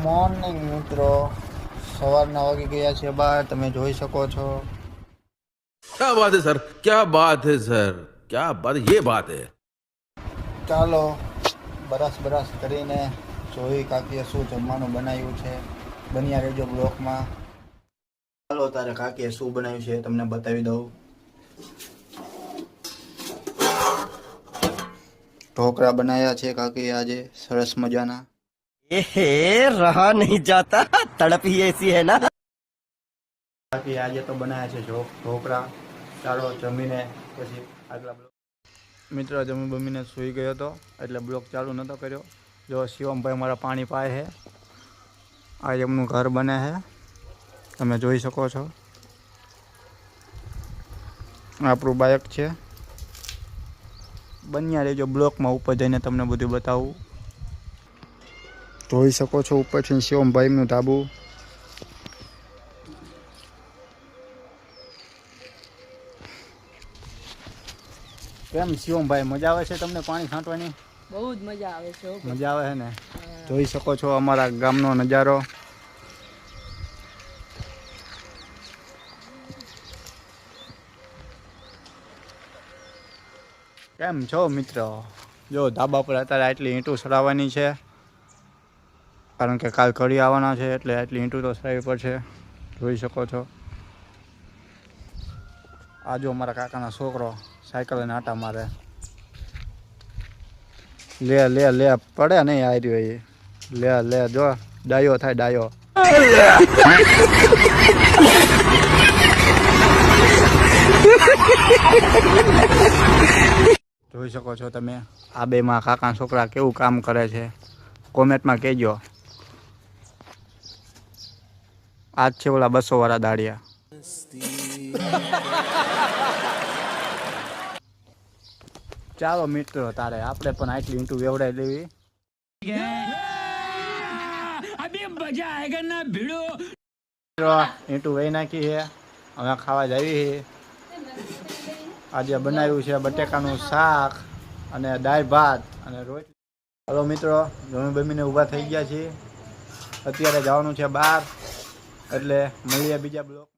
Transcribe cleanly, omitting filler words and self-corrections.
Morning મિત્રો, સવારના વાગી ગયા છે 12, તમે જોઈ શકો છો। क्या बात है सर, क्या बात है सर, क्या बात, ये बात है। ચાલો બરસ કરીને જોઈ કાકીએ શું જમવાનું બનાવ્યું છે। બન્યા રહેજો બ્લોકમાં। ચાલો તારે કાકીએ શું બનાવ્યું છે તમને બતાવી દઉં। ઢોકળા બનાવ્યા છે કાકીએ આજે સરસ મજાના। एहे रहा नहीं जाता, तड़प ही ऐसी है ना। કાકી આજે તો બનાવ્યા છે ઢોકળા। ચાલો જમીને પછી આગલા બ્લોક। મિત્રો જમી બમીને સૂઈ ગયો હતો એટલે બ્લોક ચાલુ નહોતો કર્યો। જો શિવમભાઈ મારા પાણી પાય છે, આ એમનું ઘર બને છે, તમે જોઈ શકો છો। આપણું બાઇક છે। બન્યા રહેજો બ્લોકમાં, ઉપર જઈને તમને બધું બતાવું। જોઈ શકો છો ઉપરથી શિવમભાઈનું ધાબુ। કેમ શિવમભાઈ, મજા આવે છે તમને પાણી છાંટવાની? બહુ જ મજા આવે છે। મજા આવે છે ને? જોઈ શકો છો અમારા ગામનો નજારો। કેમ છો મિત્રો? જો ધાબા પર અત્યારે આટલી ઈંટું સરાવવાની છે, કારણ કે કાલ ઘડી આવવાના છે એટલે આટલી ઈંટું તો સરાવવી પડશે। જોઈ શકો છો આ જો મારા કાકાના છોકરો સાયકલ લઈને આટા મારે। લે લે લે પડે નહીં આ રહ્યો એ। લે લે જો ડાયો થાય ડાયો। જોઈ શકો છો તમે આ બેમાં કાકા છોકરા કેવું કામ કરે છે, કોમેન્ટમાં કહેજો। આજ છે ઓલા 200 વાળા દાડિયા। ચાલો મિત્રો તારે આપણે પણ આટલી ઈંટું વેવડાવી લેવી। ઈંટું વેઈ નાખી છે, હવે ખાવા જાવી છે। આજે બનાવ્યું છે બટેકાનું શાક અને દાળ ભાત અને રોટલી। હાલો મિત્રો, જમી બમીને ઊભા થઈ ગયા છીએ, અત્યારે જવાનું છે બહાર, એટલે મળીએ બીજા બ્લોક।